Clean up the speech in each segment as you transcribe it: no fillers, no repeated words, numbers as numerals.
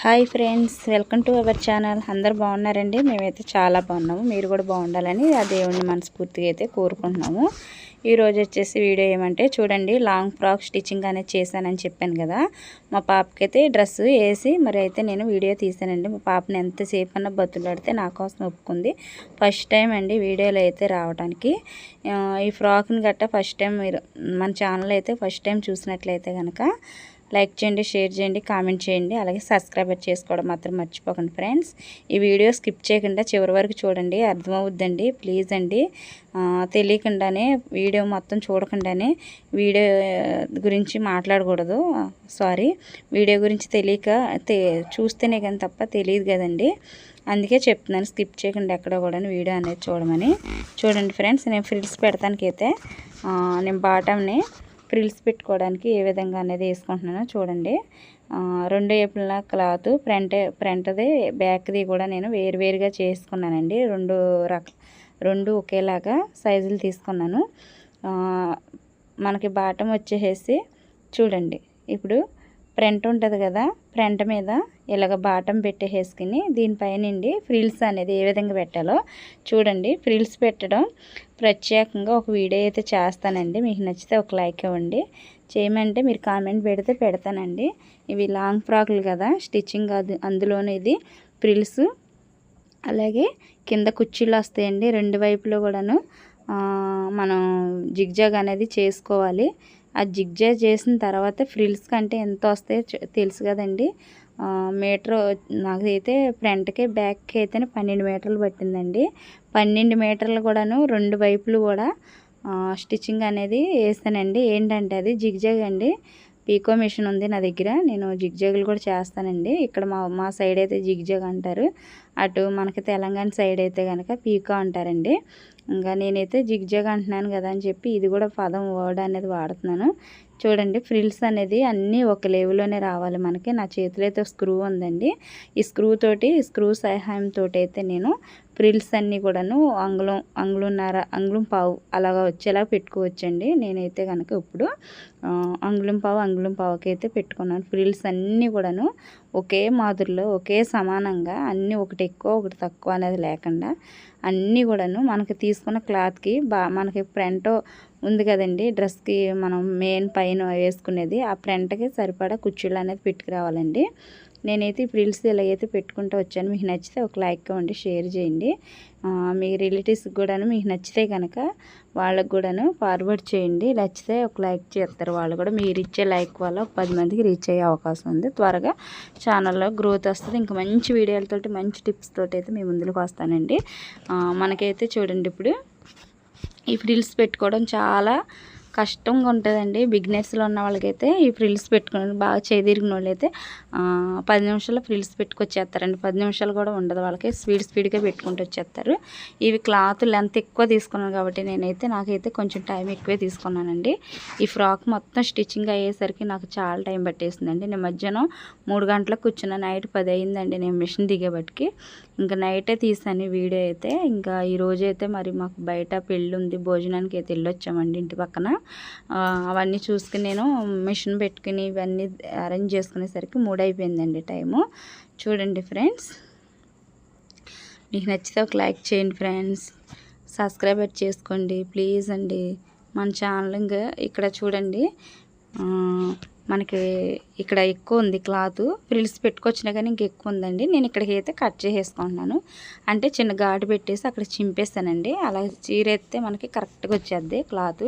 Hi friends, welcome to our channel. అందరు బాగున్నారండి? మేమైతే చాలా బాగున్నాము. మీరు కూడా బాగుండాలని ఆ దేవుడిని మనస్ఫూర్తిగా అయితే కోరుకుంటున్నాము. ఈరోజు వచ్చేసి వీడియో ఏమంటే చూడండి, లాంగ్ ఫ్రాక్ స్టిచ్చింగ్ అనేది చేశానని చెప్పాను కదా. మా పాపకైతే డ్రెస్ వేసి మరి అయితే నేను వీడియో తీసానండి. మా పాపని ఎంతసేపు అన్నా బతులాడితే నా కోసం ఒప్పుకుంది. ఫస్ట్ టైం అండి వీడియోలో అయితే రావడానికి. ఈ ఫ్రాక్ని గట్టా ఫస్ట్ టైం మీరు మన ఛానల్ అయితే ఫస్ట్ టైం చూసినట్లయితే కనుక లైక్ చేయండి, షేర్ చేయండి, కామెంట్ చేయండి. అలాగే సబ్స్క్రైబ్ చేసుకోవడం మాత్రం మర్చిపోకండి ఫ్రెండ్స్. ఈ వీడియో స్కిప్ చేయకుండా చివరి వరకు చూడండి, అర్థమవుద్దండి. ప్లీజ్ అండి, తెలియకుండానే వీడియో మొత్తం చూడకుండానే వీడియో గురించి మాట్లాడకూడదు. సారీ, వీడియో గురించి తెలియక చూస్తేనే కానీ తప్ప తెలియదు కదండి. అందుకే చెప్తున్నాను, స్కిప్ చేయకుండా ఎక్కడ కూడా వీడియో అనేది చూడమని. చూడండి ఫ్రెండ్స్, నేను ఫ్రిల్స్ పెడతానికైతే నేను బాటమ్ని ఫ్రిల్స్ పెట్టుకోవడానికి ఏ విధంగా అనేది వేసుకుంటున్నానో చూడండి. రెండు వైపుల క్లాత్ ఫ్రంట్ది బ్యాక్ది కూడా నేను వేరువేరుగా చేసుకున్నానండి. రెండు ఒకేలాగా సైజులు తీసుకున్నాను. మనకి బాటం వచ్చేసి చూడండి, ఇప్పుడు ఫ్రంట్ ఉంటుంది కదా, ఫ్రంట్ మీద ఇలాగ బాటం పెట్టేసుకుని దీనిపైనండి ఫ్రిల్స్ అనేది ఏ విధంగా పెట్టాలో చూడండి. ఫ్రిల్స్ పెట్టడం ప్రత్యేకంగా ఒక వీడియో అయితే చేస్తానండి. మీకు నచ్చితే ఒక లైక్ ఇవ్వండి. చేయమంటే మీరు కామెంట్ పెడితే పెడతానండి. ఇవి లాంగ్ ఫ్రాక్లు కదా, స్టిచ్చింగ్ అందులోనే ఇది ఫ్రిల్స్. అలాగే కింద కుర్చీలు వస్తాయండి. రెండు వైపులో కూడాను మనం జిగ్జాగ్ అనేది చేసుకోవాలి. ఆ జిగ్జాగ్ చేసిన తర్వాత ఫ్రిల్స్ కంటే ఎంత వస్తాయో తెలుసు కదండి. మీటర్ నాకైతే ఫ్రంట్కి బ్యాక్కి అయితేనే 12 మీటర్లు పట్టిందండి. 12 మీటర్లు కూడాను రెండు వైపులు కూడా స్టిచ్చింగ్ అనేది వేస్తానండి. ఏంటంటే అది జిగ్జాగ్ అండి. పీకో మిషన్ ఉంది నా దగ్గర, నేను జిగ్జాగులు కూడా చేస్తానండి. ఇక్కడ మా సైడ్ అయితే జిగ్జాగ్ అంటారు, అటు మనకి తెలంగాణ సైడ్ అయితే కనుక పీకో అంటారండి. ఇంకా నేనైతే జిగ్జాగ్ అంటున్నాను కదా అని చెప్పి ఇది కూడా పదం వర్డ్ అనేది వాడుతున్నాను. చూడండి, ఫ్రిల్స్ అనేది అన్నీ ఒక లెవెల్లోనే రావాలి మనకి. నా చేతిలో అయితే స్క్రూ ఉందండి. ఈ స్క్రూ సహాయంతో అయితే నేను ఫ్రిల్స్ అన్నీ కూడాను అంగుళం పావు అలాగా వచ్చేలా పెట్టుకోవచ్చండి. నేనైతే కనుక ఇప్పుడు అంగుళం పావుకి అయితే పెట్టుకున్నాను. ఫ్రిల్స్ అన్నీ కూడాను ఒకే మాదిరిలో ఒకే సమానంగా అన్నీ, ఒకటి ఎక్కువ ఒకటి తక్కువ అనేది లేకుండా అన్నీ కూడాను మనకి తీసుకున్న క్లాత్కి మనకి ఫ్రంట్ ఉంది కదండి, డ్రెస్కి మనం మెయిన్ పైన వేసుకునేది, ఆ ఫ్రంట్కి సరిపడా కుర్చీలు అనేది పెట్టుకురావాలండి. నేనైతే ఈ ఫ్రిల్స్ ఇలాగైతే పెట్టుకుంటూ వచ్చాను. మీకు నచ్చితే ఒక లైక్ ఇవ్వండి, షేర్ చేయండి. మీ రిలేటివ్స్కి కూడాను మీకు నచ్చితే కనుక వాళ్ళకు కూడాను ఫార్వర్డ్ చేయండి. నచ్చితే ఒక లైక్ చేస్తారు వాళ్ళు కూడా. మీరు ఇచ్చే లైక్ వల్ల ఒక 10 మందికి రీచ్ అయ్యే అవకాశం ఉంది. త్వరగా ఛానల్లో గ్రోత్ వస్తుంది. ఇంకా మంచి వీడియోలతోటి మంచి టిప్స్ తోటి అయితే మీ ముందుకు వస్తానండి. మనకైతే చూడండి, ఇప్పుడు ఈ ఫ్రిల్స్ పెట్టుకోవడం చాలా కష్టంగా ఉంటుందండి. బిగినర్స్లో ఉన్న వాళ్ళకైతే ఈ ఫ్రిల్స్ పెట్టుకుని బాగా చేదిరిగిన వాళ్ళు అయితే 10 నిమిషాల్లో ఫ్రిల్స్ పెట్టుకొచ్చేస్తారండి. 10 నిమిషాలు కూడా ఉండదు వాళ్ళకి, స్పీడ్గా పెట్టుకుంటూ వచ్చేస్తారు. ఇవి క్లాత్ లెంత్ ఎక్కువ తీసుకున్నాను కాబట్టి నాకైతే కొంచెం టైం ఎక్కువే తీసుకున్నానండి. ఈ ఫ్రాక్ మొత్తం స్టిచ్చింగ్ అయ్యేసరికి నాకు చాలా టైం పట్టేసిందండి. నేను మధ్యాహ్నం 3 గంటలకు కూర్చున్నా, నైట్ 10 అయిందండి నేను మిషన్ దిగేబట్టికి. ఇంకా నైటే తీసాను వీడియో అయితే. ఇంకా ఈరోజు అయితే మరి మాకు బయట పెళ్ళి ఉంది, భోజనానికి అయితే వెళ్ళొచ్చామండి ఇంటి పక్కన. అవన్నీ చూసుకుని నేను మిషన్ పెట్టుకుని ఇవన్నీ అరేంజ్ చేసుకునేసరికి 3 అయిపోయిందండి టైము. చూడండి ఫ్రెండ్స్, మీకు నచ్చితే ఒక లైక్ చేయండి ఫ్రెండ్స్, సబ్స్క్రైబ్ చేసుకోండి ప్లీజ్ అండి. మన ఛానల్ ఇంకా ఇక్కడ చూడండి, మనకి ఇక్కడ ఎక్కువ ఉంది క్లాత్. ఫ్రిల్స్ పెట్టుకొచ్చినా కానీ ఇంక ఎక్కువ ఉందండి. నేను ఇక్కడికి అయితే కట్ చేసేసుకుంటున్నాను. అంటే చిన్న ఘాటు పెట్టేసి అక్కడ చింపేస్తానండి. అలా చీరెత్తే మనకి కరెక్ట్గా వచ్చేద్ది క్లాత్.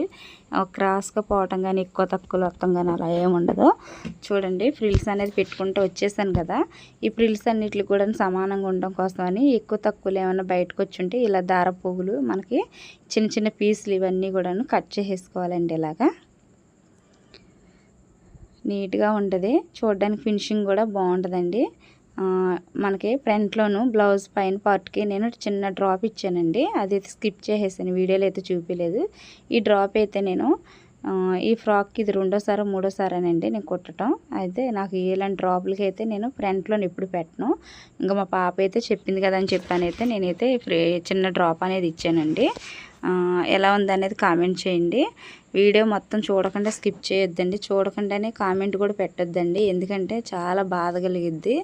క్రాస్గా పోవటం కానీ ఎక్కువ తక్కువ వస్తాం కానీ అలా ఏముండదు. చూడండి, ఫ్రిల్స్ అనేది పెట్టుకుంటూ వచ్చేసాను కదా. ఈ ఫ్రిల్స్ అన్నిటికి కూడా సమానంగా ఉండడం కోసమని ఎక్కువ తక్కువలు ఏమైనా బయటకు వచ్చి ఉంటే ఇలా దార పువ్వులు మనకి చిన్న చిన్న పీసులు ఇవన్నీ కూడాను కట్ చేసేసుకోవాలండి. ఇలాగా నీట్గా ఉంటుంది, చూడడానికి ఫినిషింగ్ కూడా బాగుంటుందండి. మనకి ఫ్రంట్లోను బ్లౌజ్ పైన పార్ట్కి నేను చిన్న డ్రాప్ ఇచ్చానండి. అది స్కిప్ చేసేసాను, వీడియోలో అయితే చూపించలేదు. ఈ డ్రాప్ అయితే నేను ఈ ఫ్రాక్కి ఇది 2వ 3వ నేను కుట్టడం. అయితే నాకు ఇలాంటి డ్రాపులకి అయితే నేను ఫ్రంట్లో ఎప్పుడు పెట్టను. ఇంకా మా పాప అయితే చెప్పింది కదా అని చెప్పానైతే నేనైతే చిన్న డ్రాప్ అనేది ఇచ్చానండి. ఎలా ఉందనేది కామెంట్ చేయండి. వీడియో మొత్తం చూడకుండా స్కిప్ చేయొద్దండి, చూడకుండానే కామెంట్ కూడా పెట్టొద్దండి, ఎందుకంటే చాలా బాధ కలిగిద్ది.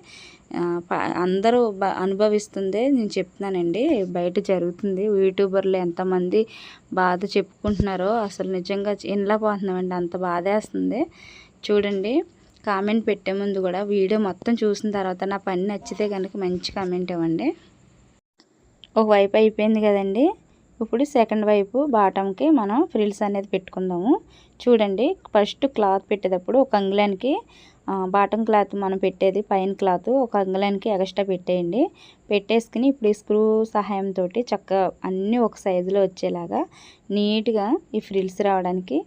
అందరూ అనుభవిస్తుందే నేను చెప్తున్నానండి, బయట జరుగుతుంది. యూట్యూబర్లు ఎంతమంది బాధ చెప్పుకుంటున్నారో అసలు నిజంగా వినలేకపోతున్నామండి, అంత బాధేస్తుంది. చూడండి, కామెంట్ పెట్టే ముందు కూడా వీడియో మొత్తం చూసిన తర్వాత నా పని నచ్చితే కనుక మంచి కామెంట్ ఇవ్వండి. ఒకవైపు అయిపోయింది కదండి, ఇప్పుడు సెకండ్ వైపు బాటంకి మనం ఫ్రిల్స్ అనేది పెట్టుకుందాము. చూడండి, ఫస్ట్ క్లాత్ పెట్టేటప్పుడు ఒక అంగుళానికి బాటం క్లాత్ మనం పెట్టేది పైన క్లాత్ ఒక అంగుళానికి ఎక్స్ట్రా పెట్టేయండి. పెట్టేసుకుని ఇప్పుడు ఈ స్క్రూ సహాయంతో చక్కగా అన్నీ ఒక సైజులో వచ్చేలాగా నీట్గా ఈ ఫ్రిల్స్ రావడానికి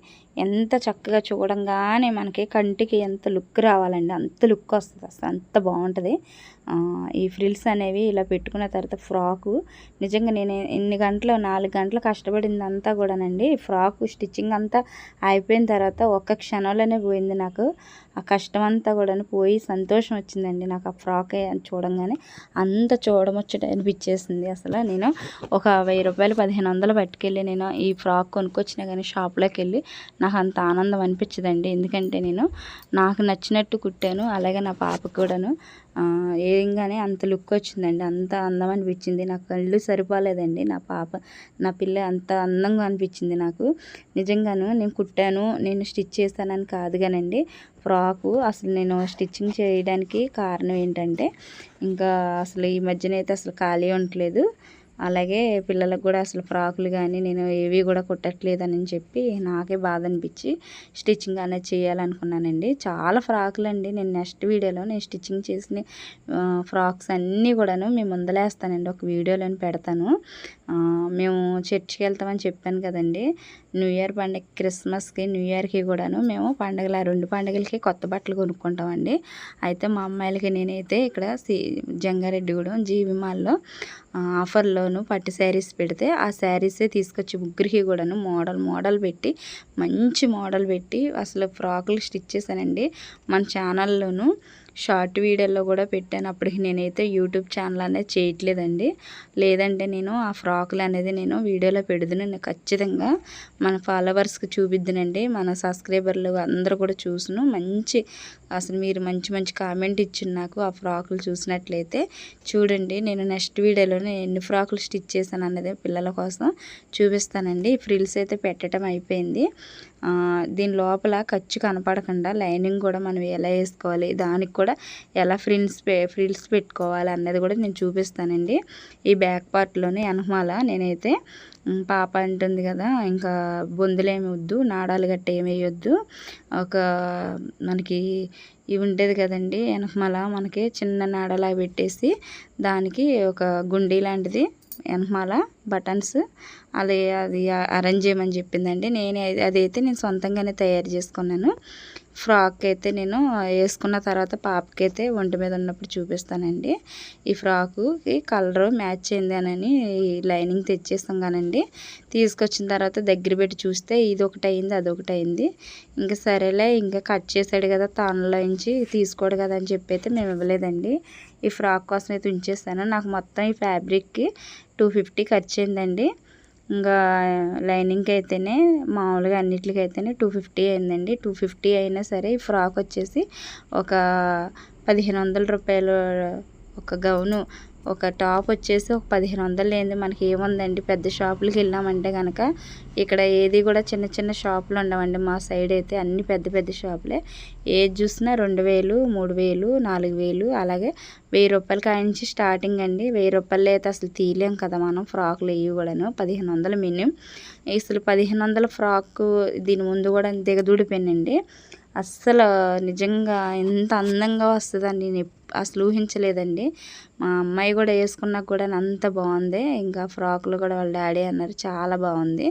ఎంత చక్కగా చూడంగానే మనకి కంటికి ఎంత లుక్ రావాలండి, అంత లుక్ వస్తుంది, అసలు అంత బాగుంటుంది. ఈ ఫ్రిల్స్ అనేవి ఇలా పెట్టుకున్న తర్వాత ఫ్రాకు నిజంగా నేను ఎన్ని గంటలు 4 గంటలు కష్టపడింది అంతా కూడానండి. ఫ్రాక్ స్టిచ్చింగ్ అంతా అయిపోయిన తర్వాత ఒక్క క్షణంలోనే పోయింది నాకు. ఆ కష్టం అంతా కూడా పోయి సంతోషం వచ్చిందండి నాకు ఆ ఫ్రాక్ చూడంగానే. అంత చూడముచ్చట అనిపించేసింది. అసలు నేను ఒక 1000 రూపాయలు 1500 పట్టుకెళ్ళి నేను ఈ ఫ్రాక్ కొనుక్కొచ్చినా కానీ షాప్లోకి వెళ్ళి నాకు అంత ఆనందం అనిపించదండి, ఎందుకంటే నేను నాకు నచ్చినట్టు కుట్టాను, అలాగే నా పాపకు కూడాను ఏంగానే అంత లుక్ వచ్చిందండి, అంత అందం అనిపించింది. నాకు కళ్ళు సరిపోలేదండి, నా పిల్ల అంత అందంగా అనిపించింది నాకు. నిజంగాను నేను కుట్టాను, నేను స్టిచ్ చేశానని కాదు కానండి, ఫ్రాకు అసలు నేను స్టిచ్చింగ్ చేయడానికి కారణం ఏంటంటే ఇంకా అసలు ఈ మధ్యన అయితే అసలు ఖాళీ ఉండట్లేదు. అలాగే పిల్లలకు కూడా అసలు ఫ్రాకులు కానీ నేను ఏవి కూడా కుట్టట్లేదని చెప్పి నాకే బాధ అనిపించి స్టిచ్చింగ్ అనేది చేయాలనుకున్నానండి. చాలా ఫ్రాకులు అండి, నేను నెక్స్ట్ వీడియోలో నేను స్టిచ్చింగ్ చేసిన ఫ్రాక్స్ అన్నీ కూడాను మేము ముందలేస్తానండి, ఒక వీడియోలో పెడతాను. మేము చర్చికి వెళ్తామని చెప్పాను కదండి, న్యూ ఇయర్ పండుగ, క్రిస్మస్కి న్యూ ఇయర్కి కూడాను మేము పండుగల 2 పండుగలకి కొత్త బట్టలు కొనుక్కుంటామండి. అయితే మా అమ్మాయిలకి నేనైతే ఇక్కడ జంగారెడ్డిగూడెం జీవి మాల్లో ఆఫర్లోను పట్టు శారీస్ పెడితే ఆ శారీసే తీసుకొచ్చి ముగ్గురికి కూడాను మోడల్ పెట్టి మంచి మోడల్ పెట్టి అసలు ఫ్రాకులు స్టిచ్ చేశానండి. మన ఛానల్లోను షార్ట్ వీడియోలో కూడా పెట్టాను. అప్పటికి నేనైతే యూట్యూబ్ ఛానల్ అనేది చేయట్లేదండి, లేదంటే నేను ఆ ఫ్రాకులు అనేది నేను వీడియోలో పెడుదును ఖచ్చితంగా మన ఫాలోవర్స్కి చూపిద్దునండి. మన సబ్స్క్రైబర్లు అందరూ కూడా చూసును మంచి అసలు మీరు మంచి కామెంట్ ఇచ్చింది నాకు ఆ ఫ్రాకులు చూసినట్లయితే. చూడండి, నేను నెక్స్ట్ వీడియోలో ఎన్ని ఫ్రాకులు స్టిచ్ చేశాను అన్నది పిల్లల కోసం చూపిస్తానండి. ఫ్రిల్స్ అయితే పెట్టడం అయిపోయింది. దీని లోపల ఖర్చు కనపడకుండా లైనింగ్ కూడా మనం ఎలా వేసుకోవాలి, దానికి కూడా ఎలా ఫ్రిల్స్ పెట్టుకోవాలి అన్నది కూడా నేను చూపిస్తానండి. ఈ బ్యాక్ పార్ట్లోనే వెనకమాల నేనైతే పాప అంటుంది కదా ఇంకా బొందులేమి వద్దు, నాడాలు గట్ట ఏమి వేయొద్దు, ఒక మనకి ఇవి ఉంటుంది కదండి వెనకమాల మనకి చిన్న నాడలా పెట్టేసి దానికి ఒక గుండీ లాంటిది వెనకమాల బటన్స్ అది అరేంజ్ చేయమని చెప్పిందండి. అదైతే నేను సొంతంగానే తయారు చేసుకున్నాను. ఫ్రాక్ అయితే నేను వేసుకున్న తర్వాత పాపకైతే ఒంటి మీద ఉన్నప్పుడు చూపిస్తానండి. ఈ ఫ్రాకుకి కలరు మ్యాచ్ అయింది అని లైనింగ్ తెచ్చేస్తాం కానండి, తీసుకొచ్చిన తర్వాత దగ్గర పెట్టి చూస్తే ఇది ఒకటి అయింది అదొకటి అయింది. ఇంకా సరేలే ఇంకా కట్ చేసాడు కదా తానులో నుంచి తీసుకోడు కదా అని చెప్పి అయితే మేము ఇవ్వలేదండి. ఈ ఫ్రాక్ కోసం అయితే ఉంచేస్తాను. నాకు మొత్తం ఈ ఫ్యాబ్రిక్కి 250 ఖర్చు అయిందండి. ఇంకా లైనింగ్కి అయితేనే మామూలుగా అన్నిటికి అయితేనే 250 అయిందండి. 250 అయినా సరే ఈ ఫ్రాక్ వచ్చేసి ఒక 1500 రూపాయలు. ఒక గౌను ఒక టాప్ వచ్చేసి ఒక 1500 లేనిది మనకి ఏముందండి. పెద్ద షాపులకి వెళ్ళామంటే కనుక ఇక్కడ ఏది కూడా చిన్న షాపులు ఉండవండి. మా సైడ్ అయితే అన్ని పెద్ద షాపులే. ఏది చూసినా 2000, 3000, 4000 అలాగే 1000 రూపాయల కాయించి స్టార్టింగ్ అండి. 1000 రూపాయలు అయితే అసలు తీయలేం కదా మనం ఫ్రాకులు ఇవి కూడాను. 1500 మినిమం. అసలు 1500 ఫ్రాక్ దీని ముందు కూడా దిగదూడిపోయానండి. అస్సలు నిజంగా ఎంత అందంగా వస్తుందని నేను అసలు ఊహించలేదండి. మా అమ్మాయి కూడా వేసుకున్నా కూడా అంత బాగుంది. ఇంకా ఫ్రాకులు కూడా వాళ్ళ డాడీ అన్నారు చాలా బాగుంది,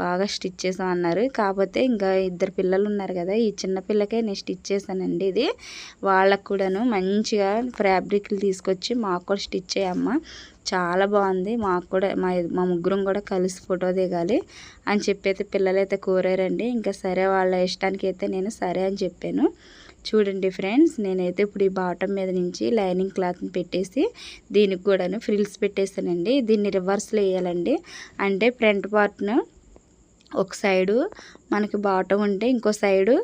బాగా స్టిచ్ చేసాం అన్నారు. కాకపోతే ఇంకా 2 పిల్లలు ఉన్నారు కదా, ఈ చిన్న పిల్లకే నేను స్టిచ్ చేశానండి. ఇది వాళ్ళకు కూడాను మంచిగా ఫ్యాబ్రిక్లు తీసుకొచ్చి మాకు కూడా స్టిచ్ చేయమ్మా, చాలా బాగుంది, మాకు కూడా మా ముగ్గురం కూడా కలిసి ఫోటో దిగాలి అని చెప్పి అయితే పిల్లలైతే కోరారండి. ఇంకా సరే వాళ్ళ ఇష్టానికి అయితే నేను సరే అని చెప్పాను. చూడండి ఫ్రెండ్స్, నేనైతే ఇప్పుడు ఈ బాటమ్ మీద నుంచి లైనింగ్ క్లాత్ని పెట్టేసి దీనికి కూడాను ఫ్రిల్స్ పెట్టేస్తానండి. దీన్ని రివర్స్లో వేయాలండి. అంటే ఫ్రంట్ పార్ట్ను ఒక సైడు మనకి బాటమ్ ఉంటే ఇంకో సైడు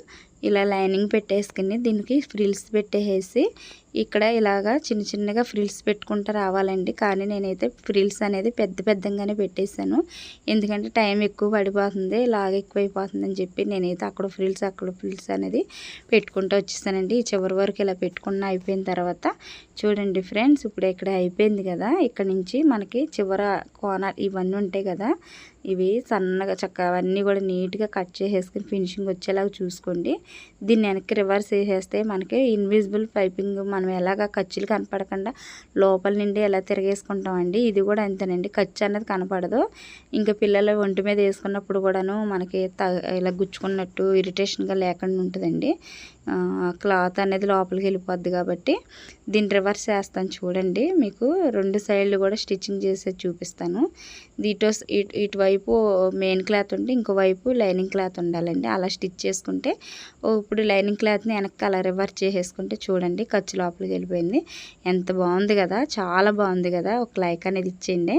ఇలా లైనింగ్ పెట్టేసుకుని దీనికి ఫ్రిల్స్ పెట్టేసి ఇక్కడ ఇలాగా చిన్న చిన్నగా ఫ్రిల్స్ పెట్టుకుంటూ రావాలండి. కానీ నేనైతే ఫ్రిల్స్ అనేది పెద్దగానే పెట్టేశాను. ఎందుకంటే టైం ఎక్కువ పడిపోతుంది, లాగా ఎక్కువైపోతుంది అని చెప్పి నేనైతే అక్కడ ఫ్రిల్స్ అనేది పెట్టుకుంటూ వచ్చేసానండి. ఈ చివరి వరకు ఇలా పెట్టుకున్న అయిపోయిన తర్వాత చూడండి ఫ్రెండ్స్, ఇప్పుడు ఇక్కడ అయిపోయింది కదా. ఇక్కడ నుంచి మనకి చివర కోన ఇవన్నీ ఉంటాయి కదా, ఇవి సన్నగా చక్కగా అవన్నీ కూడా నీట్గా కట్ చేసేసుకుని ఫినిషింగ్ వచ్చేలాగా చూసుకోండి. దీన్ని వెనక్కి రివర్స్ వేసేస్తే మనకి ఇన్విజిబుల్ పైపింగ్ మనం ఎలాగ ఖర్చులు కనపడకుండా లోపల నుండి ఎలా తిరిగేసుకుంటామండి. ఇది కూడా అంతేనండి, ఖర్చు అన్నది కనపడదు. ఇంకా పిల్లలు ఒంటి మీద వేసుకున్నప్పుడు కూడాను మనకి ఇలా గుచ్చుకున్నట్టు ఇరిటేషన్గా లేకుండా ఉంటుందండి. క్లాత్ అనేది లోపలికి వెళ్ళిపోద్ది కాబట్టి దీన్ని రివర్స్ చేస్తాను చూడండి. మీకు రెండు సైడ్లు కూడా స్టిచ్చింగ్ చేసేది చూపిస్తాను. ఇటువైపు మెయిన్ క్లాత్ ఉంటే ఇంకో వైపు లైనింగ్ క్లాత్ ఉండాలండి. అలా స్టిచ్ చేసుకుంటే ఇప్పుడు లైనింగ్ క్లాత్ని వెనక్కి అలా రివర్స్ చేసేసుకుంటే చూడండి ఖర్చు లోపలికి వెళ్ళిపోయింది. ఎంత బాగుంది కదా, చాలా బాగుంది కదా. ఒక లైక్ అనేది ఇచ్చేయండి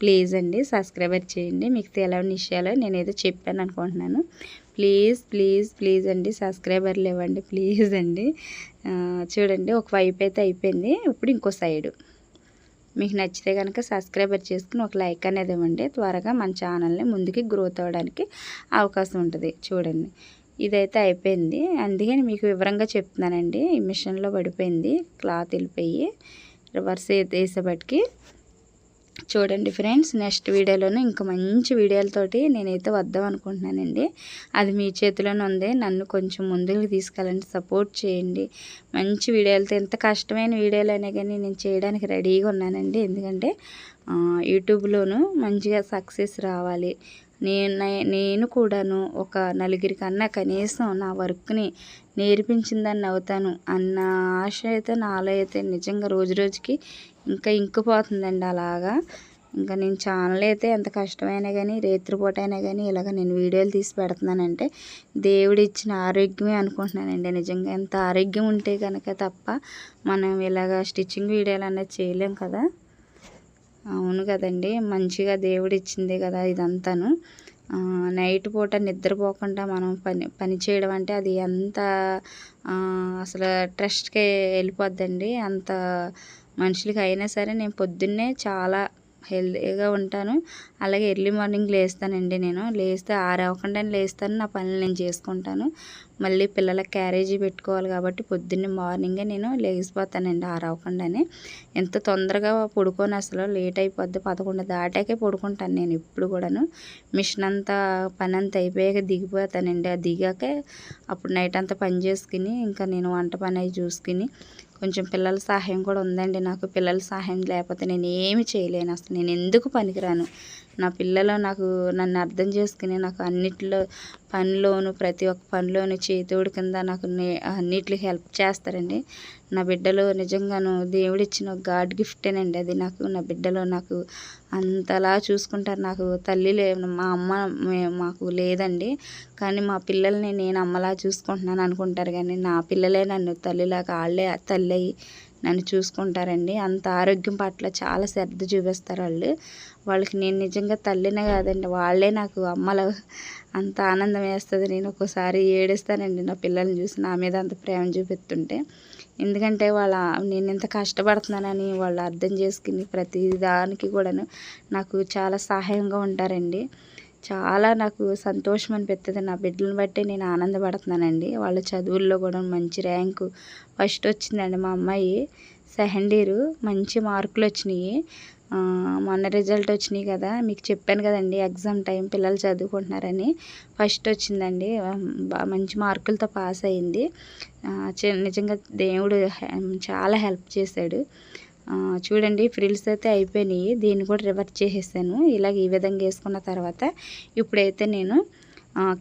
ప్లీజ్ అండి, సబ్స్క్రైబర్ చేయండి. మీకు తెలియని విషయాలు నేనేదో చెప్పాను అనుకుంటున్నాను. ప్లీజ్ అండి, సబ్స్క్రైబర్లు ఇవ్వండి ప్లీజ్ అండి. చూడండి ఒక వైపు అయితే అయిపోయింది. ఇప్పుడు ఇంకో సైడు మీకు నచ్చితే కనుక సబ్స్క్రైబర్ చేసుకుని ఒక లైక్ అనేది ఇవ్వండి. త్వరగా మన ఛానల్ని ముందుకి గ్రోత్ అవ్వడానికి అవకాశం ఉంటుంది. చూడండి ఇదైతే అయిపోయింది, అందుకని మీకు వివరంగా చెప్తున్నానండి. ఈ మిషన్లో పడిపోయింది, క్లాత్ వెళ్ళిపోయి రివర్స్ వేసేపటికి. చూడండి ఫ్రెండ్స్, నెక్స్ట్ వీడియోలోనే ఇంకా మంచి వీడియోలతోటి నేనైతే వద్దాం అనుకుంటున్నానండి. అది మీ చేతిలోనే ఉంది. నన్ను కొంచెం ముందుకు తీసుకెళ్ళండి, సపోర్ట్ చేయండి. మంచి వీడియోలతో, ఎంత కష్టమైన వీడియోలైనా కానీ నేను చేయడానికి రెడీగా ఉన్నానండి. ఎందుకంటే యూట్యూబ్లోనూ మంచిగా సక్సెస్ రావాలి, నేను కూడాను ఒక నలుగురికన్నా కనీసం నా వర్క్ని నేర్పించిందని అవుతాను అన్న ఆశ అయితే నాలో అయితే నిజంగా రోజుకి ఇంకా ఇంకిపోతుందండి. అలాగా ఇంకా నేను ఛానల్ అయితే ఎంత కష్టమైనా కానీ రేత్రిపూట అయినా కానీ ఇలాగ నేను వీడియోలు తీసి పెడుతున్నానంటే దేవుడు ఇచ్చిన ఆరోగ్యమే అనుకుంటున్నానండి. నిజంగా ఎంత ఆరోగ్యం ఉంటే కనుక తప్ప మనం ఇలాగ స్టిచ్చింగ్ వీడియోలు అనేది చేయలేం కదా. అవును కదండి, మంచిగా దేవుడు ఇచ్చిందే కదా ఇదంతాను. నైట్ పూట నిద్రపోకుండా మనం పని చేయడం అంటే అది ఎంత అసలు ట్రస్ట్కి వెళ్ళిపోద్దండి. అంత మనుషులకి అయినా సరే నేను పొద్దున్నే చాలా హెల్తీగా ఉంటాను. అలాగే ఎర్లీ మార్నింగ్ లేస్తానండి. నేను లేస్తే 6 అవ్వకుండానే లేస్తాను, నా పనులు నేను చేసుకుంటాను. మళ్ళీ పిల్లలకి క్యారేజీ పెట్టుకోవాలి కాబట్టి పొద్దున్నే మార్నింగే నేను లేచిపోతానండి 6 అవ్వకుండానే. ఎంత తొందరగా పడుకొని అసలు లేట్ అయిపోద్ది, 11 దాటాకే పడుకుంటాను నేను ఎప్పుడు కూడాను. మిషన్ అంతా పని అంతా అయిపోయాక దిగిపోతానండి. ఆ దిగాకే అప్పుడు నైట్ అంతా పని చేసుకుని ఇంకా నేను వంట పని అవి చూసుకుని కొంచెం పిల్లల సహాయం కూడా ఉందండి నాకు. పిల్లల సహాయం లేకపోతే నేను ఏమి చేయలేను, అసలు నేను ఎందుకు పనికిరాను. నా పిల్లలు నన్ను అర్థం చేసుకుని నాకు అన్నిట్లో పనిలోను ప్రతి ఒక్క పనిలోను చేతోడు కింద నాకు అన్నిటికి హెల్ప్ చేస్తారండి. నా బిడ్డలు నిజంగాను దేవుడిచ్చిన గాడ్ గిఫ్టేనండి అది నాకు. నా బిడ్డలు నాకు అంతలా చూసుకుంటారు. నాకు తల్లి మా అమ్మ మాకు లేదండి, కానీ మా పిల్లల్ని నేను అమ్మలా చూసుకుంటున్నాను అనుకుంటారు. కానీ నా పిల్లలే నన్ను తల్లిలాగా, వాళ్ళే తల్లి అయ్యి నన్ను చూసుకుంటారండి. అంత ఆరోగ్యం పట్ల చాలా శ్రద్ధ చూపిస్తారు వాళ్ళకి నేను నిజంగా తల్లినే కాదండి, వాళ్ళే నాకు అమ్మల. అంత ఆనందం వేస్తుంది. నేను ఒక్కోసారి ఏడుస్తానండి నా పిల్లల్ని చూసి, నా మీద అంత ప్రేమ చూపిస్తుంటే. ఎందుకంటే నేను ఎంత కష్టపడుతున్నానని వాళ్ళు అర్థం చేసుకుని ప్రతి దానికి కూడాను నాకు చాలా సహాయంగా ఉంటారండి. చాలా నాకు సంతోషం అనిపిస్తుంది. నా బిడ్డలను బట్టి నేను ఆనందపడుతున్నానండి. వాళ్ళ చదువుల్లో కూడా మంచి ర్యాంకు ఫస్ట్ వచ్చిందండి. మా అమ్మాయి సెకండ్ ఇయర్ మంచి మార్కులు వచ్చినాయి. మొన్న రిజల్ట్ వచ్చినాయి కదా, మీకు చెప్పాను కదండి ఎగ్జామ్ టైం పిల్లలు చదువుకుంటున్నారని. ఫస్ట్ వచ్చిందండి, మంచి మార్కులతో పాస్ అయింది. నిజంగా దేవుడు చాలా హెల్ప్ చేశాడు. చూడండి ఫ్రిల్స్ అయితే అయిపోయినాయి, దీన్ని కూడా రివర్స్ చేసేసాను. ఇలాగ ఈ విధంగా వేసుకున్న తర్వాత ఇప్పుడైతే నేను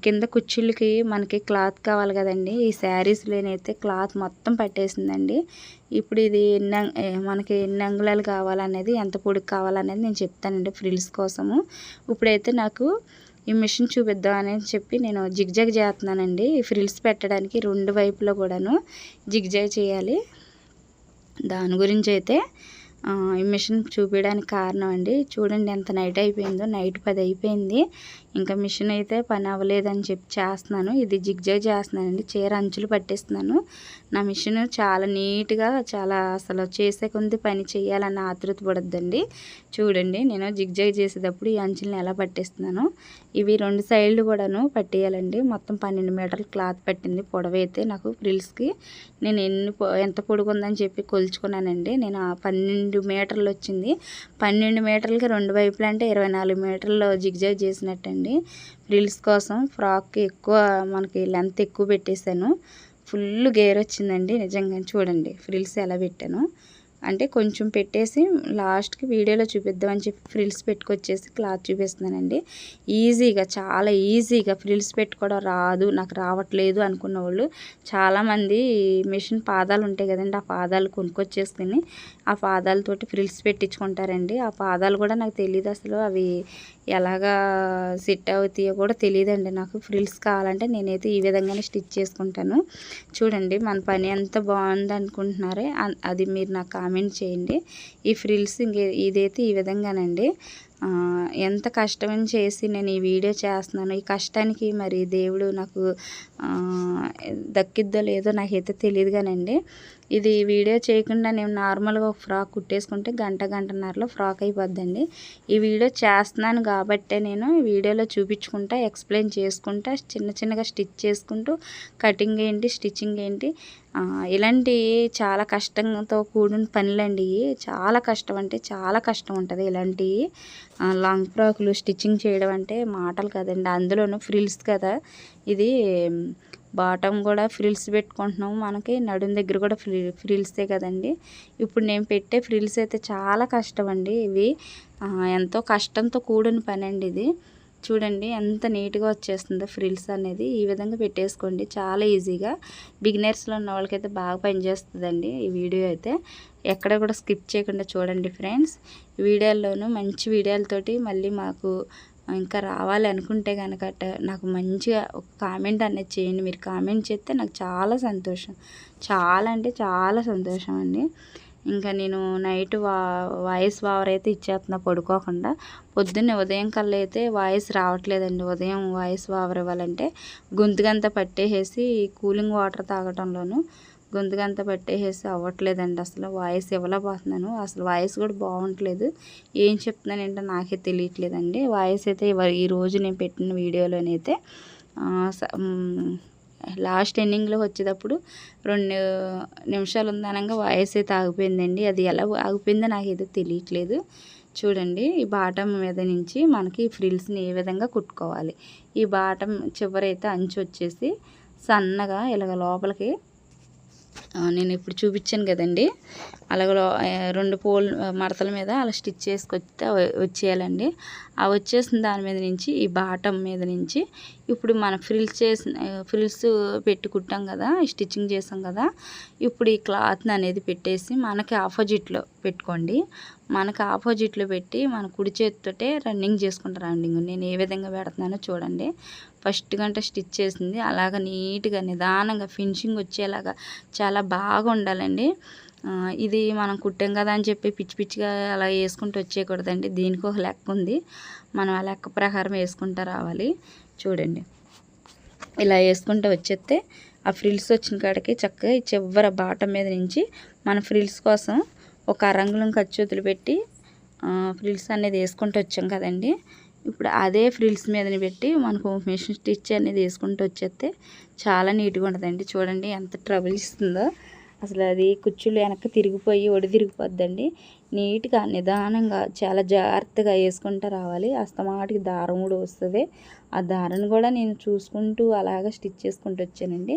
కింద కుర్చీలకి మనకి క్లాత్ కావాలి కదండి. ఈ శారీస్లోనైతే క్లాత్ మొత్తం పట్టేసిందండి. ఇప్పుడు ఇది మనకి ఎన్ని అంగుళాలు కావాలనేది, ఎంత పొడుగు కావాలనేది నేను చెప్తానండి ఫ్రిల్స్ కోసము. ఇప్పుడైతే నాకు ఈ మిషన్ చూపిద్దాం అని చెప్పి నేను జిగ్జాగ్ చేస్తున్నానండి. ఈ ఫ్రిల్స్ పెట్టడానికి 2 వైపులో కూడాను జిగ్జాగ్ చేయాలి. దాని గురించి అయితే ఈ మిషన్ చూపించడానికి కారణం అండి. చూడండి ఎంత నైట్ అయిపోయిందో, నైట్ 10 అయిపోయింది. ఇంకా మిషన్ అయితే పని అవ్వలేదని చెప్పి చేస్తున్నాను. ఇది జిగ్జాగ్ చేస్తున్నానండి, చీర అంచులు పట్టేస్తున్నాను. నా మిషన్ చాలా నీట్గా, చాలా అసలు చేసే కొంది పని చేయాలన్న ఆతృత పడద్దండి. చూడండి నేను జిగ్జాగ్ చేసేటప్పుడు ఈ అంచులను ఎలా పట్టేస్తున్నాను. ఇవి 2 సైడ్లు కూడాను పట్టేయాలండి. మొత్తం 12 మీటర్ల క్లాత్ పట్టింది పొడవైతే నాకు ఫ్రిల్స్కి. నేను ఎంత పొడుగుందని చెప్పి కొలుచుకున్నానండి. నేను 12 మీటర్లు వచ్చింది. 12 మీటర్లకి 2 వైపులు అంటే 24 మీటర్లు జిగ్జాగ్ చేసినట్టండి. ఫ్రిల్స్ కోసం ఫ్రాక్కి ఎక్కువ మనకి లెంత్ ఎక్కువ పెట్టేశాను. ఫుల్ గేర్ వచ్చిందండి నిజంగా. చూడండి ఫ్రిల్స్ ఎలా పెట్టాను అంటే కొంచెం పెట్టేసి లాస్ట్కి వీడియోలో చూపిద్దామని చెప్పి ఫ్రిల్స్ పెట్టుకొచ్చేసి క్లాత్ చూపిస్తున్నానండి. ఈజీగా, చాలా ఈజీగా ఫ్రిల్స్ పెట్టుకోవడం రాదు, నాకు రావట్లేదు అనుకున్న వాళ్ళు చాలామంది మిషన్ పాదాలు ఉంటాయి కదండి, ఆ పాదాలు కొనుక్కొచ్చేసుకుని ఆ పాదాలతోటి ఫ్రిల్స్ పెట్టించుకుంటారండి. ఆ పాదాలు కూడా నాకు తెలియదు అసలు అవి ఎలాగా సెట్ అవుతాయో కూడా తెలియదండి నాకు. ఫ్రిల్స్ కావాలంటే నేనైతే ఈ విధంగానే స్టిచ్ చేసుకుంటాను. చూడండి మన పని ఎంత బాగుంది అనుకుంటున్నారే, అది మీరు నాకు కామెంట్ చేయండి. ఈ ఫ్రిల్స్ ఇదైతే ఈ విధంగానండి. ఎంత కష్టమని చేసి నేను ఈ వీడియో చేస్తున్నాను. ఈ కష్టానికి మరి దేవుడు నాకు దక్కిద్దో లేదో నాకైతే తెలియదు కానండి. ఇది వీడియో చేయకుండా నేను నార్మల్గా ఒక ఫ్రాక్ కుట్టేసుకుంటే గంటన్నరలో ఫ్రాక్ అయిపోద్దండి. ఈ వీడియో చేస్తున్నాను కాబట్టే నేను వీడియోలో చూపించుకుంటా, ఎక్స్ప్లెయిన్ చేసుకుంటా, చిన్నగా స్టిచ్ చేసుకుంటూ కటింగ్ ఏంటి, స్టిచ్చింగ్ ఏంటి, ఇలాంటి చాలా కష్టంతో కూడిన పనులండి. చాలా కష్టం అంటే చాలా కష్టం ఉంటుంది. ఇలాంటివి లాంగ్ ఫ్రాకులు స్టిచ్చింగ్ చేయడం అంటే మాటలు కదండి. అందులోనూ ఫ్రిల్స్ కదా, ఇది బాటమ్ కూడా ఫ్రిల్స్ పెట్టుకుంటున్నాము, మనకి నడుం దగ్గర కూడా ఫ్రిల్సే కదండి. ఇప్పుడు నేను పెట్టే ఫ్రిల్స్ అయితే చాలా కష్టం అండి. ఇవి ఎంతో కష్టంతో కూడిన పని అండి ఇది. చూడండి ఎంత నీట్గా వచ్చేస్తుందో ఫ్రిల్స్ అనేది. ఈ విధంగా పెట్టేసుకోండి చాలా ఈజీగా. బిగినర్స్లో ఉన్న వాళ్ళకైతే బాగా పనిచేస్తుందండి ఈ వీడియో అయితే. ఎక్కడ కూడా స్కిప్ చేయకుండా చూడండి ఫ్రెండ్స్. వీడియోల్లోనూ మంచి వీడియోలతోటి మళ్ళీ మాకు ఇంకా రావాలి అనుకుంటే కనుక నాకు మంచిగా ఒక కామెంట్ అనేది చేయండి. మీరు కామెంట్ చేస్తే నాకు చాలా సంతోషం, చాలా అంటే చాలా సంతోషం అండి. ఇంకా నేను నైట్ వాయిస్ ఓవర్ అయితే ఇచ్చేస్తున్నా పడుకోకుండా. పొద్దున్నే ఉదయం కల్లా అయితే వాయిస్ రావట్లేదండి. ఉదయం వాయిస్ ఓవర్ ఇవ్వాలంటే గొంతుకంతా పట్టేసేసి కూలింగ్ వాటర్ తాగటంలోనూ గొంతుకంతా పట్టేసేసి అవ్వట్లేదండి. అసలు వాయిస్ ఇవ్వలేకపోతున్నాను. అసలు వాయిస్ కూడా బాగుంటలేదు. ఏం చెప్తున్నాను ఏంటో నాకే తెలియట్లేదండి. వాయిస్ అయితే ఈరోజు నేను పెట్టిన వీడియోలోనైతే లాస్ట్ ఎండింగ్లో వచ్చేటప్పుడు 2 నిమిషాలు ఉందనగా వాయిస్ అయితే ఆగిపోయిందండి. అది ఎలా ఆగిపోయిందో నాకైతే తెలియట్లేదు. చూడండి ఈ బాటమ్ మీద నుంచి మనకి ఫ్రిల్స్ని ఏ విధంగా కుట్టుకోవాలి. ఈ బాటమ్ చివరైతే అంచు వచ్చేసి సన్నగా ఇలాగ లోపలికి నేను ఇప్పుడు చూపించాను కదండి, అలాగ 2 పోల్ మడతల మీద అలా స్టిచ్ చేసుకొస్తే వచ్చేయాలండి. ఆ వచ్చేసిన దాని మీద నుంచి ఈ బాటమ్ మీద నుంచి ఇప్పుడు మనం ఫ్రిల్స్ పెట్టి కుట్టాం కదా, స్టిచ్చింగ్ చేసాం కదా, ఇప్పుడు ఈ క్లాత్ని అనేది పెట్టేసి మనకి ఆపోజిట్లో పెట్టుకోండి. మనకు ఆపోజిట్లో పెట్టి మన కుడి చేతితోటే రన్నింగ్ చేసుకుంటారు. రన్నింగ్ నేను ఏ విధంగా పెడుతున్నానో చూడండి. ఫస్ట్ గంట స్టిచ్ చేసింది అలాగ నీట్గా నిదానంగా ఫినిషింగ్ వచ్చేలాగా చాలా బాగా ఉండాలండి. ఇది మనం కుట్టాం కదా అని చెప్పి పిచ్చిగా అలా వేసుకుంటూ వచ్చేయకూడదండి. దీనికి ఒక లెక్క ఉంది, మనం ఆ లెక్క ప్రకారం వేసుకుంటూ రావాలి. చూడండి ఇలా వేసుకుంటూ వచ్చేస్తే ఆ ఫ్రిల్స్ వచ్చిన కాడికి చక్కగా ఈ చివర బాటం మీద నుంచి మన ఫ్రిల్స్ కోసం ఒక అరంగుళం ఖర్చు వదిలిపెట్టి ఫ్రిల్స్ అనేది వేసుకుంటూ వచ్చాం కదండి. ఇప్పుడు అదే ఫ్రిల్స్ మీదని పెట్టి మనకు మిషన్ స్టిచ్ అనేది వేసుకుంటూ వచ్చేస్తే చాలా నీట్గా ఉంటుందండి. చూడండి ఎంత ట్రబుల్ ఇస్తుందో అసలు. అది కుచ్చులు వెనక్కి తిరిగిపోయి తిరిగిపోద్దండి. నీట్గా నిదానంగా చాలా జాగ్రత్తగా వేసుకుంటూ రావాలి. అస్తమాటికి దారం కూడా వస్తుంది. ఆ దారాన్ని కూడా నేను చూసుకుంటూ అలాగ స్టిచ్ చేసుకుంటూ వచ్చానండి.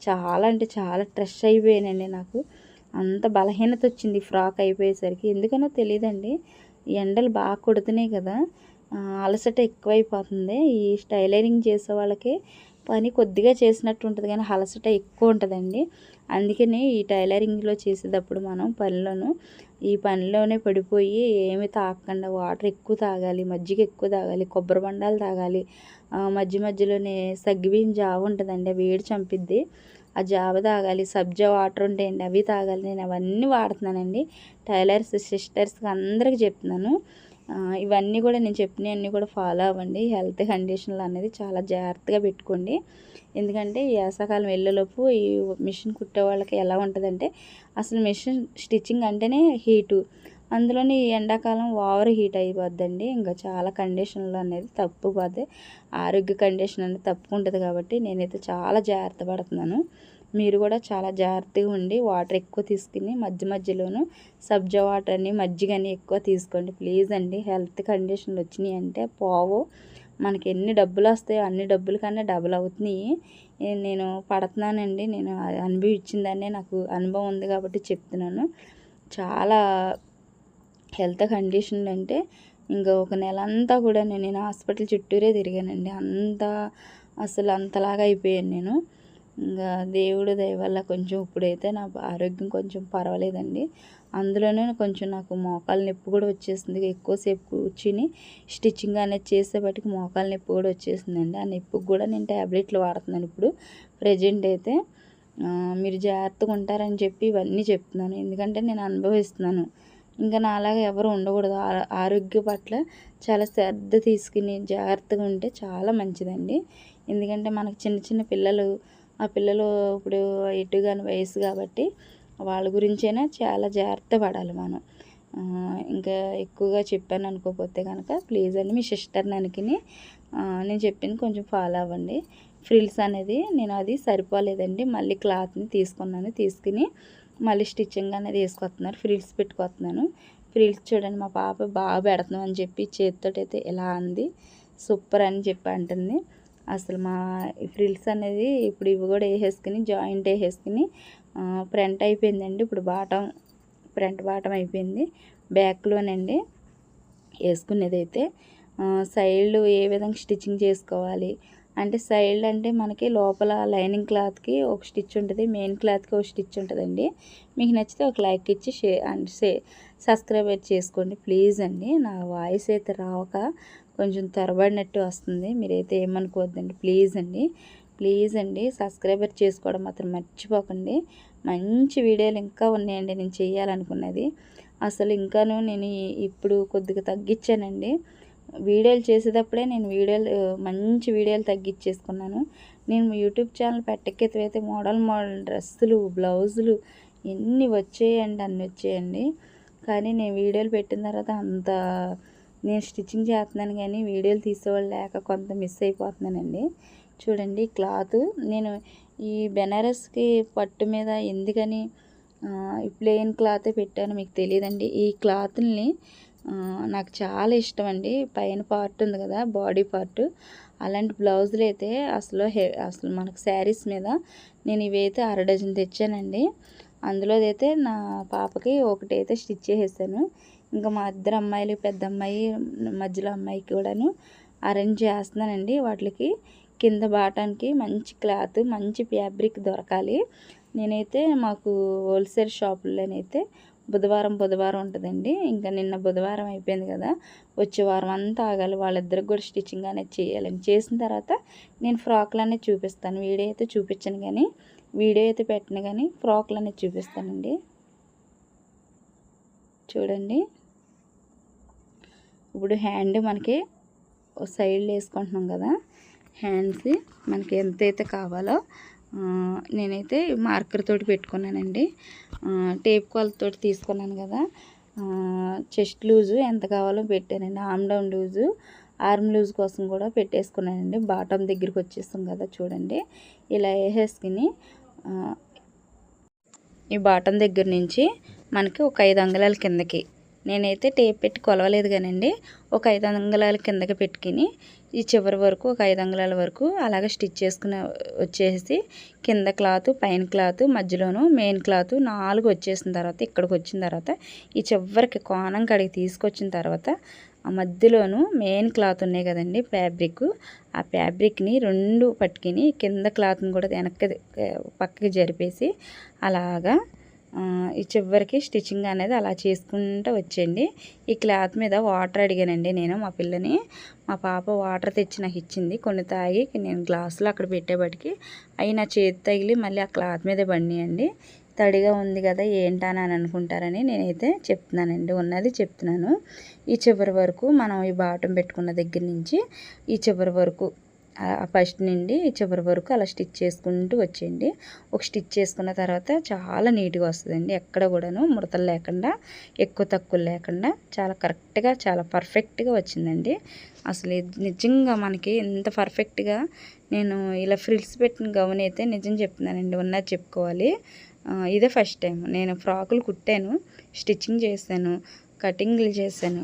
చాలా అంటే చాలా స్ట్రెస్ అయిపోయానండి. నాకు అంత బలహీనత వచ్చింది ఫ్రాక్ అయిపోయేసరికి. ఎందుకనో తెలియదండి, ఎండలు బాగా కొడుతున్నాయి కదా, అలసట ఎక్కువైపోతుంది. ఈ టైలరింగ్ చేసే వాళ్ళకి పని కొద్దిగా చేసినట్టు ఉంటుంది కానీ అలసట ఎక్కువ ఉంటుందండి. అందుకని ఈ టైలరింగ్లో చేసేటప్పుడు మనం ఈ పనిలోనే పడిపోయి ఏమి తాగకుండా వాటర్ ఎక్కువ తాగాలి, మజ్జిగ ఎక్కువ తాగాలి, కొబ్బరి బొండాలు తాగాలి. మధ్య మధ్యలోనే సగ్గుబియ్యం జావ ఉంటుందండి, ఆ వేడి చంపిద్ది, ఆ జావ తాగాలి. సబ్జా వాటర్ ఉంటాయండి, అవి తాగాలి. నేను అవన్నీ వాడుతున్నానండి. టైలర్స్ సిస్టర్స్కి అందరికీ చెప్తున్నాను. ఇవన్నీ కూడా నేను చెప్పినవన్నీ కూడా ఫాలో అవ్వండి. హెల్త్ కండిషన్లు అనేది చాలా జాగ్రత్తగా పెట్టుకోండి. ఎందుకంటే ఈ వేసవకాలం వెళ్ళేలోపు ఈ మిషన్ కుట్టే వాళ్ళకి ఎలా ఉంటుందంటే, అసలు మిషన్ స్టిచ్చింగ్ అంటేనే హీటు, అందులోని ఎండాకాలం ఓవర్ హీట్ అయిపోద్దండి. ఇంకా చాలా కండిషన్లు అనేది తప్పుపోద్ది, ఆరోగ్య కండిషన్ అనేది తప్పుకుంటుంది. కాబట్టి నేనైతే చాలా జాగ్రత్త పడుతున్నాను. మీరు కూడా చాలా జాగ్రత్తగా ఉండి వాటర్ ఎక్కువ తీసుకుని మధ్య మధ్యలోనూ సబ్జా వాటర్ని, మజ్జిగని ఎక్కువ తీసుకోండి ప్లీజ్ అండి. హెల్త్ కండిషన్లు వచ్చినాయి అంటే పోవు. మనకి ఎన్ని డబ్బులు వస్తాయో అన్ని డబ్బుల కన్నా డబుల్ అవుతున్నాయి. నేను పడుతున్నానండి, నేను అనుభవించిందాన్ని, నాకు అనుభవం ఉంది కాబట్టి చెప్తున్నాను. చాలా హెల్త్ కండిషన్ అంటే ఇంకా ఒక నెల అంతా కూడా నేను హాస్పిటల్ చుట్టూరే తిరిగానండి. అసలు అంతలాగా అయిపోయాను నేను. ఇంకా దేవుడు దయ వల్ల కొంచెం ఇప్పుడైతే నా ఆరోగ్యం కొంచెం పర్వాలేదండి. అందులోనే కొంచెం నాకు మోకాలు నొప్పి కూడా వచ్చేసింది. ఎక్కువసేపు కూర్చుని స్టిచ్చింగ్ అనేది చేసేపటికి మోకాలు నొప్పి కూడా వచ్చేసిందండి. ఆ నొప్పికి కూడా నేను ట్యాబ్లెట్లు వాడుతున్నాను ఇప్పుడు ప్రజెంట్ అయితే. మీరు జాగ్రత్తగా ఉంటారని చెప్పి ఇవన్నీ చెప్తున్నాను, ఎందుకంటే నేను అనుభవిస్తున్నాను. ఇంకా నాలాగా ఎవరు ఉండకూడదు. ఆరోగ్య పట్ల చాలా శ్రద్ధ తీసుకుని జాగ్రత్తగా ఉంటే చాలా మంచిదండి. ఎందుకంటే మనకు చిన్న చిన్న పిల్లలు, ఆ పిల్లలు ఇప్పుడు ఎటుగాని వయసు కాబట్టి వాళ్ళ గురించైనా చాలా జాగ్రత్త పడాలి మనం. ఇంకా ఎక్కువగా చెప్పాను అనుకోకపోతే కనుక ప్లీజ్ అండి, మీ సిస్టర్ని అనుకుని నేను చెప్పింది కొంచెం ఫాలో అవ్వండి. ఫ్రిల్స్ అనేది నేను అది సరిపోలేదండి, మళ్ళీ క్లాత్ని తీసుకుని మళ్ళీ స్టిచ్చింగ్ అనేది వేసుకొస్తున్నాను, ఫ్రిల్స్ పెట్టుకొస్తున్నాను. ఫ్రిల్స్ చూడండి, మా పాప బాగా పెడుతున్నాం అని చెప్పి చేతితోటైతే ఎలా అంది, సూపర్ అని చెప్పి అంటుంది. అసలు మా ఫ్రిల్స్ అనేది ఇప్పుడు ఇవి కూడా వేసేసుకుని జాయింట్ వేసేసుకుని ఫ్రంట్ అయిపోయిందండి. ఇప్పుడు ఫ్రంట్ బాటం అయిపోయింది. బ్యాక్లోనండి వేసుకునేది అయితే సైడ్లు ఏ విధంగా స్టిచ్చింగ్ చేసుకోవాలి అంటే, సైడ్ అంటే మనకి లోపల లైనింగ్ క్లాత్కి ఒక స్టిచ్ ఉంటుంది, మెయిన్ క్లాత్కి ఒక స్టిచ్ ఉంటుందండి. మీకు నచ్చితే ఒక లైక్ ఇచ్చి సబ్స్క్రైబ్ చేసుకోండి ప్లీజ్ అండి. నా వాయిస్ అయితే రావక కొంచెం తరబడినట్టు వస్తుంది, మీరైతే ఏమనుకోవద్దండి ప్లీజ్ అండి. సబ్స్క్రైబర్ చేసుకోవడం మాత్రం మర్చిపోకండి. మంచి వీడియోలు ఇంకా ఉన్నాయండి నేను చేయాలనుకున్నది. అసలు ఇంకాను నేను ఇప్పుడు కొద్దిగా తగ్గించానండి. వీడియోలు చేసేటప్పుడే నేను మంచి వీడియోలు తగ్గించేసుకున్నాను. నేను యూట్యూబ్ ఛానల్ పెట్టకెత్తైతే మోడల్ డ్రెస్సులు, బ్లౌజులు ఎన్ని అన్ని వచ్చేయండి. కానీ నేను వీడియోలు పెట్టిన తర్వాత నేను స్టిచ్చింగ్ చేస్తున్నాను కానీ వీడియోలు తీసేవాళ్ళు లేక కొంత మిస్ అయిపోతున్నానండి. చూడండి క్లాత్ నేను ఈ బెనారస్కి పట్టు మీద ఎందుకని ప్లెయిన్ క్లాతే పెట్టాను మీకు తెలియదండి. ఈ క్లాత్ని నాకు చాలా ఇష్టం అండి. పైన పార్ట్ ఉంది కదా, బాడీ పార్ట్, అలాంటి బ్లౌజులు అయితే అసలు మనకు శారీస్ మీద నేను ఇవైతే 1/2 డజన్ తెచ్చానండి. అందులో అయితే నా పాపకి ఒకటైతే స్టిచ్ చేసేసాను. ఇంకా మా ఇద్దరు అమ్మాయిలు, పెద్ద అమ్మాయి, మధ్యలో అమ్మాయికి కూడాను అరేంజ్ చేస్తున్నానండి. వాటికి కింద బాటానికి మంచి క్లాత్, మంచి ఫ్యాబ్రిక్ దొరకాలి. నేనైతే మాకు హోల్సేల్ షాపుల్లోనైతే బుధవారం ఉంటుందండి. ఇంకా నిన్న బుధవారం అయిపోయింది కదా, వచ్చే వారం అంతా ఆగాలి. వాళ్ళిద్దరికి కూడా స్టిచ్చింగ్ అనేది చేయాలని, చేసిన తర్వాత నేను ఫ్రాక్లు అనేది చూపిస్తాను. వీడియో అయితే చూపించను కానీ, వీడియో అయితే పెట్టను కానీ ఫ్రాక్లు అనేది చూపిస్తానండి. చూడండి ఇప్పుడు హ్యాండ్ మనకి సైడ్లో వేసుకుంటున్నాం కదా, హ్యాండ్స్ మనకి ఎంతైతే కావాలో నేనైతే మార్కర్ తోటి పెట్టుకున్నానండి. టేప్ కొలతతో తీసుకున్నాను కదా, చెస్ట్ లూజు ఎంత కావాలో పెట్టానండి. Arm down loose, arm loose కోసం కూడా పెట్టేసుకున్నానండి. బాటమ్ దగ్గరికి వచ్చేస్తాం కదా, చూడండి ఇలా వేసేసుకుని ఈ బాటమ్ దగ్గర నుంచి మనకి ఒక 5 అంగుళాల కిందకి, నేనైతే టేప్ పెట్టి కొలవలేదు కానండి, ఒక 5 అంగుళాల కిందకి పెట్టుకుని ఈ చివరి వరకు ఒక 5 అంగుళాల వరకు అలాగే స్టిచ్ చేసుకుని వచ్చేసి కింద క్లాత్, పైన క్లాత్, మధ్యలోను మెయిన్ క్లాత్ 4 వచ్చేసిన తర్వాత ఇక్కడికి వచ్చిన తర్వాత ఈ చివరికి కోణం కాడికి తీసుకొచ్చిన తర్వాత ఆ మధ్యలోను మెయిన్ క్లాత్ ఉన్నాయి కదండి ఫ్యాబ్రిక్, ఆ ఫ్యాబ్రిక్ని రెండు పట్టుకుని కింద క్లాత్ని కూడా వెనక్కి పక్కకి జరిపేసి అలాగా ఈ చివరికి స్టిచ్చింగ్ అనేది అలా చేసుకుంటూ వచ్చేయండి. ఈ క్లాత్ మీద వాటర్ అడిగానండి నేను మా పిల్లని. మా పాప వాటర్ తెచ్చి నాకు ఇచ్చింది. కొన్ని తాగి నేను గ్లాసులో అక్కడ పెట్టేపటికి అవి నా చేతి తగిలి మళ్ళీ ఆ క్లాత్ మీద పడినాయండి. తడిగా ఉంది కదా ఏంటని అనుకుంటారని నేనైతే చెప్తున్నానండి, ఉన్నది చెప్తున్నాను. ఈ చివరి వరకు మనం ఈ బాటం పెట్టుకున్న దగ్గర నుంచి ఈ చివరి వరకు ఫస్ట్ నుండి చివరి వరకు అలా స్టిచ్ చేసుకుంటూ వచ్చేయండి. ఒక స్టిచ్ చేసుకున్న తర్వాత చాలా నీట్గా వస్తుందండి. ఎక్కడ కూడాను ముడతలు లేకుండా, ఎక్కువ తక్కువ లేకుండా చాలా కరెక్ట్గా చాలా పర్ఫెక్ట్గా వచ్చిందండి. అసలు నిజంగా మనకి ఎంత పర్ఫెక్ట్గా నేను ఇలా ఫ్రిల్స్ పెట్టిన గౌన్ అయితే నిజం చెప్తున్నానండి, ఉన్నది చెప్పుకోవాలి. ఇదే ఫస్ట్ టైం నేను ఫ్రాకులు కుట్టాను, స్టిచ్చింగ్ చేశాను, కటింగ్లు చేశాను,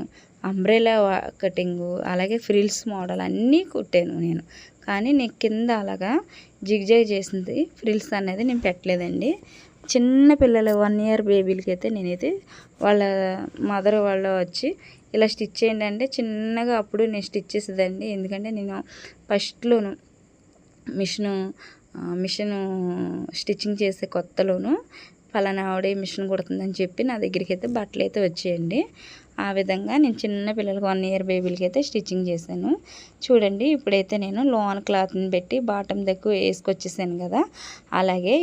అంబ్రెలా కటింగు, అలాగే ఫ్రిల్స్ మోడల్ అన్నీ కుట్టాను నేను. కానీ నేను కింద అలాగా జిగ్జాగ్ చేసింది ఫ్రిల్స్ అనేది నేను పెట్టలేదండి. చిన్న పిల్లలు 1 ఇయర్ బేబీలకి అయితే నేనైతే వాళ్ళ మదర్ వాళ్ళు వచ్చి ఇలా స్టిచ్ చేయండి అంటే చిన్నగా అప్పుడు నేను స్టిచ్ చేసేదండి. ఎందుకంటే నేను ఫస్ట్లోను మిషను స్టిచ్చింగ్ చేసే కొత్తలోను ఫలానా ఆవిడ మిషన్ కుడుతుందని చెప్పి నా దగ్గరికి అయితే బట్టలు అయితే వచ్చేయండి. ఆ విధంగా నేను చిన్న పిల్లలకి 1 ఇయర్ బేబీలకి అయితే స్టిచ్చింగ్ చేశాను. చూడండి ఇప్పుడైతే నేను లోన్ క్లాత్ని పెట్టి బాటమ్ దగ్గర వేసుకొచ్చేసాను కదా, అలాగే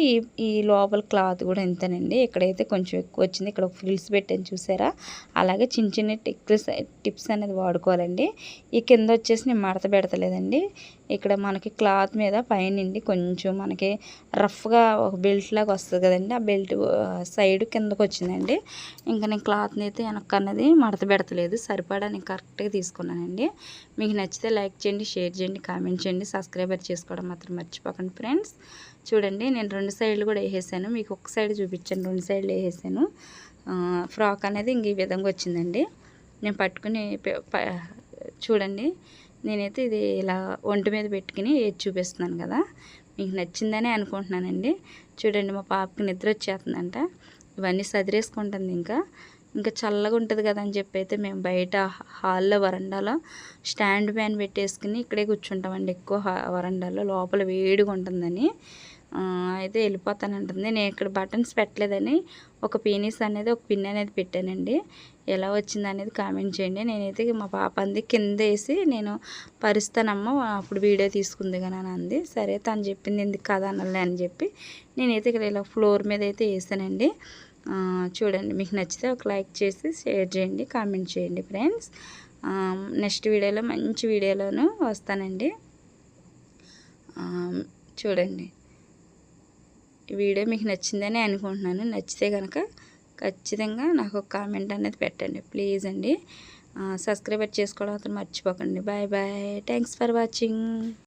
ఈ లోపల క్లాత్ కూడా ఇంతేనండి. ఇక్కడైతే కొంచెం ఎక్కువ వచ్చింది, ఇక్కడ ఫ్రిల్స్ పెట్టాను చూసారా. అలాగే చిన్న చిన్న టిప్స్ అనేది వాడుకోవాలండి. ఈ కింద వచ్చేసి నేను మడత పెడతలేదండి. ఇక్కడ మనకి క్లాత్ మీద పైనండి కొంచెం మనకి రఫ్గా ఒక బెల్ట్ లాగా వస్తుంది కదండి, ఆ బెల్ట్ సైడ్ కిందకు వచ్చిందండి. ఇంకా నేను క్లాత్ని అయితే వెనక్కన్నది మడత పెడతలేదు, సరిపడా నేను కరెక్ట్గా తీసుకున్నానండి. మీకు నచ్చితే లైక్ చేయండి, షేర్ చేయండి, కామెంట్ చేయండి, సబ్స్క్రైబర్ చేసుకోవడం మాత్రం మర్చిపోకండి ఫ్రెండ్స్. చూడండి నేను 2 సైడ్లు కూడా వేసేసాను, మీకు ఒక సైడ్ చూపించాను, 2 సైడ్లు వేసేసాను. ఫ్రాక్ అనేది ఇంక ఈ విధంగా వచ్చిందండి. నేను పట్టుకుని చూడండి నేనైతే ఇది ఇలా ఒంటి మీద పెట్టుకుని వేసి చూపిస్తున్నాను కదా, మీకు నచ్చిందని అనుకుంటున్నానండి. చూడండి మా పాపకి నిద్ర వచ్చేస్తుందంట, ఇవన్నీ సదిరేసుకుంటుంది. ఇంకా చల్లగా ఉంటుంది కదా అని చెప్పి అయితే మేము బయట హాల్లో వరండాలో స్టాండ్ ఫ్యాన్ పెట్టేసుకుని ఇక్కడే కూర్చుంటామండి. ఎక్కువ వరండాలో లోపల వేడిగా ఉంటుందని అయితే వెళ్ళిపోతానంటుంది. నేను ఇక్కడ బటన్స్ పెట్టలేదని ఒక పీనీస్ అనేది ఒక పిన్ అనేది పెట్టానండి. ఎలా వచ్చింది అనేది కామెంట్ చేయండి. నేనైతే మా పాప అంది కింద వేసి నేను పరుస్తానమ్మ అప్పుడు వీడియో తీసుకుంది కానీ అని అంది. సరే తను చెప్పింది ఎందుకు కదా అనాలి అని చెప్పి నేనైతే ఇక్కడ ఇలా ఫ్లోర్ మీద అయితే వేసానండి. చూడండి మీకు నచ్చితే ఒక లైక్ చేసి షేర్ చేయండి, కామెంట్ చేయండి ఫ్రెండ్స్. నెక్స్ట్ వీడియోలో మంచి వీడియోలోనూ వస్తానండి. చూడండి ఈ వీడియో మీకు నచ్చిందని అనుకుంటున్నాను. నచ్చితే కనుక ఖచ్చితంగా నాకు ఒక కామెంట్ అనేది పెట్టండి ప్లీజ్ అండి. సబ్స్క్రైబ్ చేసుకోవడం అతను మర్చిపోకండి. Bye bye, thanks for watching.